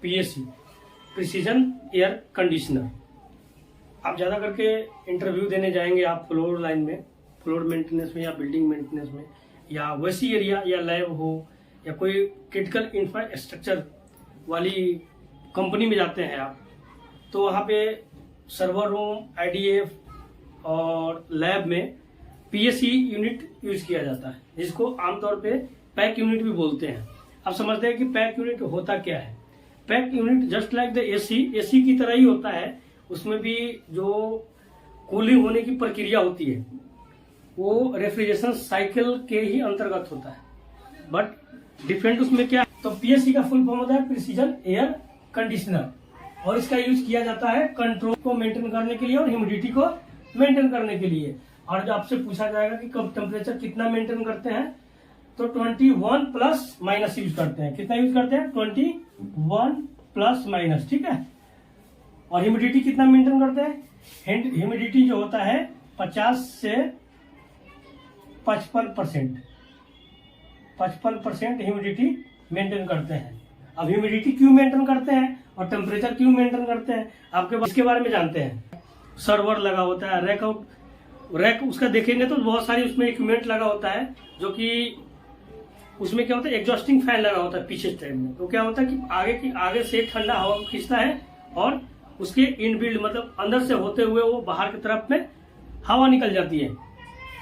PAC, precision air conditioner. आप ज़्यादा करके इंटरव्यू देने जाएंगे आप फ्लोर लाइन में, फ्लोर मेंटेनेंस में या बिल्डिंग मेंटेनेंस में, या वैसी एरिया या लैब हो या कोई क्रिटिकल इंफ्रास्ट्रक्चर वाली कंपनी में जाते हैं आप, तो वहाँ पे सर्वर रूम, आईडीएफ और लैब में पीएसी यूनिट यूज किया जाता है, जिसको आमतौर पे पैक यूनिट भी बोलते हैं। आप समझते हैं कि पैक यूनिट होता क्या है। Pack unit just like the AC की तरह ही होता है। उसमें भी जो कूलिंग होने की प्रक्रिया होती है वो रेफ्रिजरेशन साइकिल के ही अंतर्गत होता है, बट डिफरेंट उसमें क्या, तो पीएसी का फुल फॉर्म होता है प्रिसीजन एयर कंडीशनर, और इसका यूज किया जाता है कंट्रोल को मेंटेन करने के लिए और ह्यूमिडिटी को मेंटेन करने के लिए। और जब आपसे पूछा जाएगा कि कब टेम्परेचर कितना मेंटेन करते हैं, तो 21 प्लस माइनस यूज करते हैं। कितना यूज करते हैं? 21 प्लस माइनस, ठीक है। और ह्यूमिडिटी कितना मेंटेन करते हैं? ह्यूमिडिटी जो होता है 50 से 55%, 55% ह्यूमिडिटी मेंटेन करते हैं। अब ह्यूमिडिटी क्यों मेंटेन करते हैं और टेम्परेचर क्यों मेंटेन करते हैं, आपके इसके बारे में जानते हैं। सर्वर लगा होता है, रैक उसका देखेंगे तो बहुत सारी उसमें इक्विपमेंट लगा होता है, जो कि उसमें क्या होता है, एग्जॉस्टिंग फैन लगा होता है पीछे टाइप में। तो क्या होता है कि आगे से ठंडा हवा खींचता है और उसके इनबिल्ड मतलब अंदर से होते हुए वो बाहर की तरफ में हवा निकल जाती है,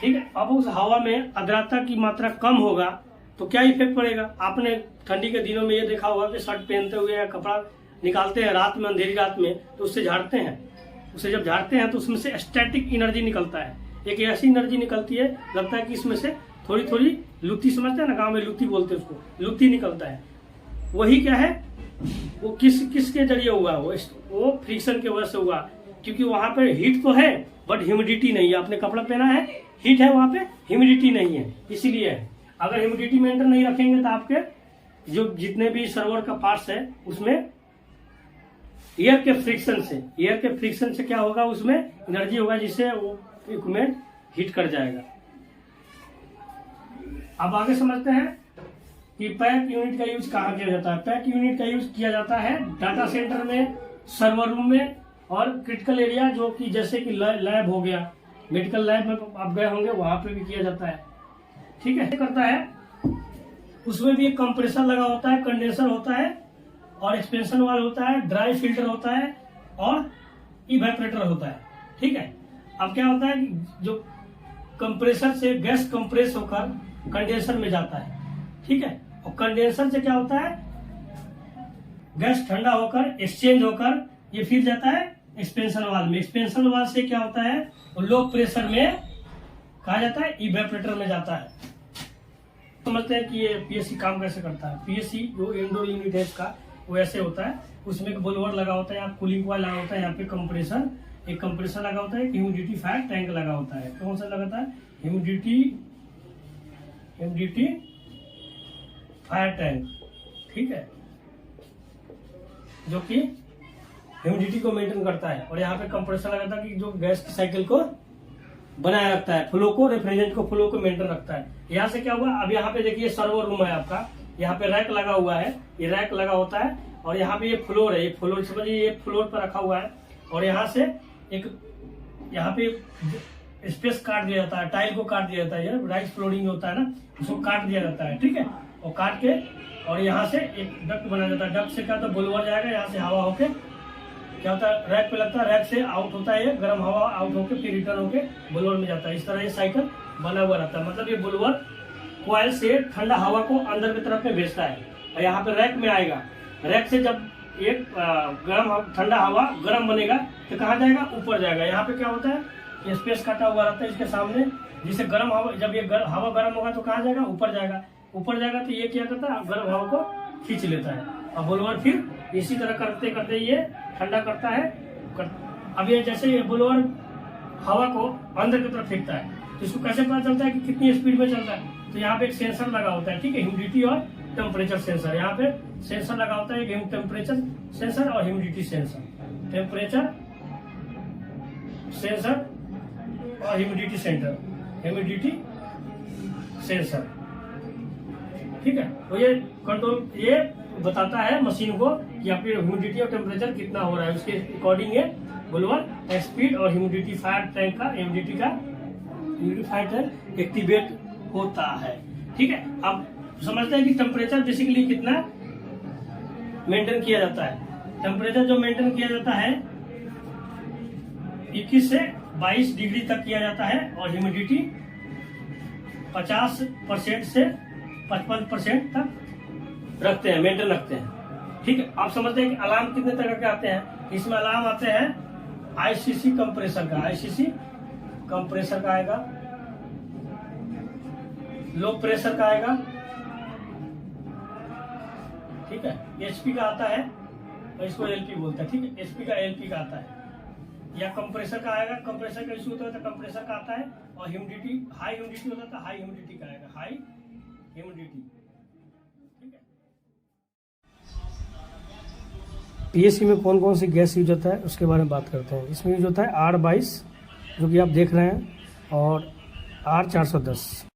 ठीक है। अब उस हवा में आर्द्रता की मात्रा कम होगा तो क्या इफेक्ट पड़ेगा। आपने ठंडी के दिनों में ये देखा होगा कि शर्ट पहनते हुए या कपड़ा निकालते हैं रात में, अंधेरी रात में, तो उससे झाड़ते हैं। उसे जब झाड़ते हैं तो उसमें से स्टैटिक एनर्जी निकलता है, एक ऐसी एनर्जी निकलती है, लगता है कि इसमें से थोड़ी थोड़ी लुत्ती, समझते हैं ना, गांव में लुत्ती बोलते हैं उसको, लुत्ती निकलता है। वही क्या है, वो किसके जरिए हुआ, वो फ्रिक्शन की वजह से हुआ, क्योंकि वहां पे हीट तो है बट ह्यूमिडिटी नहीं है। आपने कपड़ा पहना है, हीट है वहां पे, ह्यूमिडिटी नहीं है, इसीलिए है। अगर ह्यूमिडिटी मेंटेन नहीं रखेंगे तो आपके जो जितने भी सर्वर का पार्ट्स है उसमें एयर के फ्रिक्शन से क्या होगा, उसमें एनर्जी होगा, जिससे वो इक्विपमेंट हीट कर जाएगा। अब आगे समझते हैं कि पैक यूनिट का यूज कहाँ किया जाता है। पैक यूनिट का यूज किया जाता है डाटा सेंटर में, सर्वर रूम में और क्रिटिकल एरिया, जो कि जैसे कि लैब हो गया, मेडिकल लैब में आप गए होंगे, वहां पे भी किया जाता है, ठीक है। करता है उसमें भी एक कंप्रेसर लगा होता है, कंडेंसर होता है और एक्सपेंशन वाल्व होता है, ड्राई फिल्टर होता है और इवेपोरेटर होता है, ठीक है। अब क्या होता है कि जो कंप्रेसर से गैस कंप्रेस होकर कंडेंसर में जाता है, ठीक है। और कंडेंसर से क्या होता है, गैस ठंडा होकर एक्सचेंज होकर ये फिर जाता है एक्सपेंशन वाल्व में। एक्सपेंशन वाल्व से क्या होता है, लो प्रेशर में कहा जाता है इवेपोरेटर में जाता है। समझते हैं कि ये पीएससी काम कैसे करता है। पीएससी जो इंडोर यूनिट है इसका, वो ऐसे होता है, उसमें एक ब्लोअर लगा होता है, यहाँ कूलिंग कॉइल लगा होता है, यहाँ पे कंप्रेसर, एक कंप्रेसर लगा होता है, एक ह्यूमिडिटी फायर टैंक लगा होता है। कौन सा लगाता है? ह्यूमिडिटी फायर टैंक, ठीक है, जो कि ह्यूमिडिटी को मेंटेन करता है। और यहाँ पे कंप्रेसर लगाता है कि जो गैस की साइकिल को बनाए रखता है, फ्लो को, रेफ्रिजरेंट को, फ्लो को मेंटेन रखता है। यहाँ से क्या हुआ, अब यहाँ पे देखिए सर्वर रूम है आपका, यहाँ पे रैक लगा हुआ है, ये रैक लगा होता है, और यहाँ पे ये फ्लोर है, ये फ्लोर समझिए, ये फ्लोर पर रखा हुआ है, और यहाँ से एक यहाँ पे स्पेस काट दिया जाता है, टाइल को काट दिया जाता है, ये राइस फ्लोरिंग होता है ना, उसको काट दिया जाता है, ठीक है। और काट के और यहाँ से एक डक्ट बनाया जाता है, डक्ट से क्या होता है, ब्लोअर जाएगा, यहाँ से हवा होके क्या होता है, रैक पे लगता है, रैक से आउट होता है, ये गर्म हवा आउट होके फिर रिटर्न होके ब्लोअर में जाता है। इस तरह ये साइकिल बना हुआ रहता है, मतलब ये ब्लोअर कॉइल से ठंडा हवा को अंदर की तरफ में भेजता है, और यहाँ पे रैक में आएगा। रैक से जब एक गर्म ठंडा हवा गर्म बनेगा तो कहाँ जाएगा, ऊपर जाएगा। यहाँ पे क्या होता है, ये स्पेस काटा हुआ रहता है इसके सामने, जिससे गर्म हवा, जब ये हवा गर्म होगा तो कहाँ जाएगा, ऊपर जाएगा। ऊपर जाएगा तो ये क्या करता है, गर्म हवा को खींच लेता है, और ब्लोअर फिर इसी तरह करते करते ये ठंडा करता है। अब ये जैसे ये ब्लोअर हवा को अंदर की तरफ फेंकता है, तो इसको कैसे पता चलता है कि कितनी स्पीड में चलता है, तो यहाँ पे एक सेंसर लगा होता है, ठीक है, ह्यूमिडिटी और टेम्परेचर सेंसर। यहाँ पे सेंसर लगा होता है, एक टेम्परेचर सेंसर और ह्यूमिडिटी सेंसर, टेम्परेचर सेंसर और ह्यूमिडिटी सेंसर, ठीक है। तो ये कंट्रोल, ये बताता है मशीन को कि आपकी ह्यूमिडिटी और टेम्परेचर कितना हो रहा है, उसके अकॉर्डिंग ये ब्लोअर स्पीड और ह्यूमिडिफायर टैंक का ह्यूमिडिफायर टैंक एक्टिवेट होता है। ठीक है, अब समझते हैं कि टेम्परेचर बेसिकली कितना मेंटेन किया जाता है। टेम्परेचर जो मेंटेन किया जाता है 21 से 22 डिग्री तक किया जाता है और ह्यूमिडिटी 50% से 55% तक रखते हैं, मेंटेन रखते हैं। ठीक है, आप समझते हैं कि अलार्म कितने तरह के आते हैं। इसमें अलार्म आते हैं आईसीसी कंप्रेसर का, आईसीसी कंप्रेसर का आएगा, लो प्रेशर का आएगा, ठीक है, एचपी का आता है और इसको एलपी बोलते हैं। ठीक है, एचपी का एलपी का आता है, या कंप्रेसर का आएगा, कंप्रेसर का इशू होता है तो कंप्रेसर का आता है, और ह्यूमिडिटी हाई ह्यूमिडिटी होता है तो हाई ह्यूमिडिटी का आएगा, हाई ह्यूमिडिटी। ठीक है, पीएससी में कौन कौन सी गैस यूज होता है उसके बारे में बात करते हैं। इसमें यूज होता है R22 जो कि आप देख रहे हैं, और R410।